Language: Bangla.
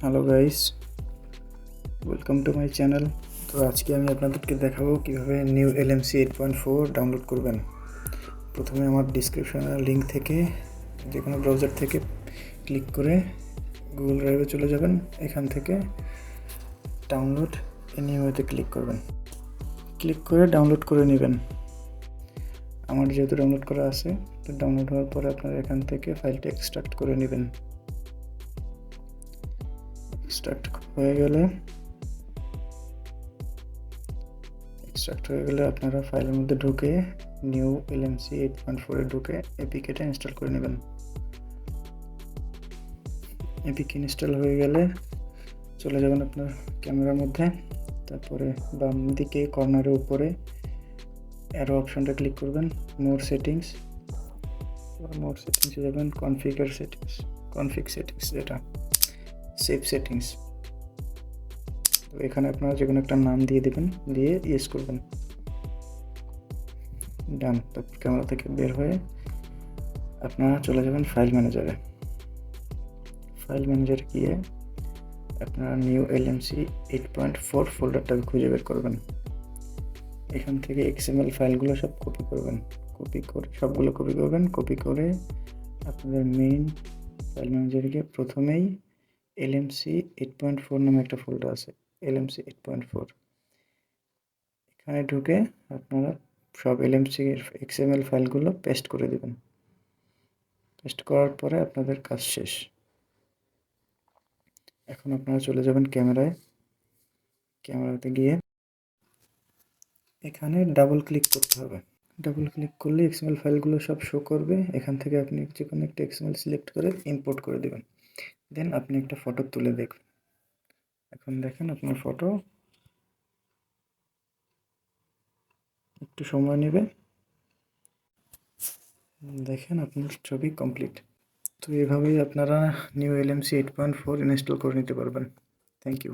Hello guys, welcome to my channel. তো আজকে আমি আপনাদেরকে দেখাবো কিভাবে নিউ LMC 8.4 ডাউনলোড করবেন। প্রথমে আমার ডিসক্রিপশনের লিঙ্ক থেকে যে কোনো ব্রাউজার থেকে ক্লিক করে গুগল ড্রাইভে চলে যাবেন। এখান থেকে ডাউনলোড এনিওয়েতে ক্লিক করবেন। ক্লিক করে ডাউনলোড করে নেবেন। আমার যেহেতু ডাউনলোড করা আছে, তো ডাউনলোড হওয়ার পরে আপনারা এখান থেকে ফাইলটা এক্সট্রাক্ট করে নেবেন। এক্সট্রাক্ট হয়ে গেলে আপনারা ফাইলের মধ্যে ঢুকে নিউ LMC 8.4 এ ঢুকে এপিকেটা ইনস্টল করে নেবেন। এপিকে ইনস্টল হয়ে গেলে চলে যাবেন আপনার ক্যামেরার মধ্যে। তারপরে বাম দিকে কর্নারের উপরে অ্যারো অপশনটা ক্লিক করবেন, মোর সেটিংসে যাবেন, কনফিগ সেটিংস যেটা সেভ সেটিংস। তো এখানে আপনারা যে কোনো একটা নাম দিয়ে দেবেন, দিয়ে ইয়েস করবেন। ডান। তারপর ক্যামেরা থেকে বের হয়ে আপনারা চলে যাবেন ফাইল ম্যানেজারে গিয়ে আপনারা নিউ LMC 8.4 ফোল্ডারটাকে খুঁজে বের করবেন। এখান থেকে XML ফাইলগুলো সব কপি করবেন। কপি করে আপনাদের মেইন ফাইল ম্যানেজারে গিয়ে প্রথমেই LMC 8.4 নামে একটা ফোল্ডার আছে, LMC 8.4। এখানে ঢুকে আপনারা সব LMC এর XML ফাইলগুলো পেস্ট করে দেবেন। পেস্ট করার পরে আপনাদের কাজ শেষ। এখন আপনারা চলে যাবেন ক্যামেরাতে গিয়ে এখানে ডাবল ক্লিক করতে হবে। ডাবল ক্লিক করলে XML ফাইলগুলো সব শো করবে। এখান থেকে আপনি যে কোনো একটা XML সিলেক্ট করে ইম্পোর্ট করে দেবেন। দেন আপনি একটা ফটো তুলে দেখবেন। এখন দেখেন আপনার ফটো একটু সময় নেবে। দেখেন আপনার ছবি কমপ্লিট। তো এভাবেই আপনারা নিউ LMC 8.4 ইনস্টল করে নিতে পারবেন। Thank you.